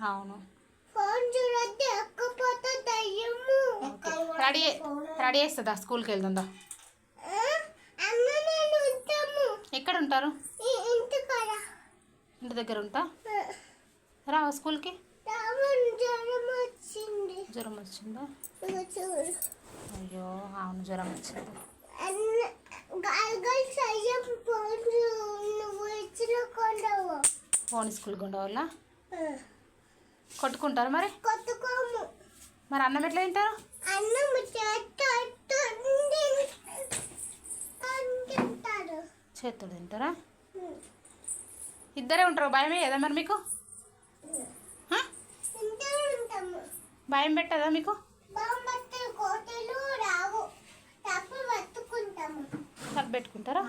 అవును. ఫోన్ చూడొద్దు, ఎక్కపోతే దయ్యము. రెడీ రెడీ చేస్తుందా? స్కూల్కి వెళ్తుందా? అన్న నేను ఉంటాము. ఎక్కడ ఉంటారు? ఇంటికాడ. ఇంటి దగ్గర ఉంటా. రావా స్కూల్కి? జ్వరం వచ్చింది. జ్వరం వచ్చిందా? చూడు. అయ్యో అవును, జ్వరం వచ్చింది. ఫోన్ స్కూల్కి ఉండవల్ల కొట్టుకుంటారు. మరి కొట్టుకోము. మరి అన్నం ఎట్లా తింటారు? అన్నం చేతుడు తింటారా? ఇద్దరే ఉంటారు. భయమే కదా మరి మీకు? భయం పెట్టదా మీకు? కోటలు రావు, తప్పు పట్టుకుంటాము. తప్పు పెట్టుకుంటారా?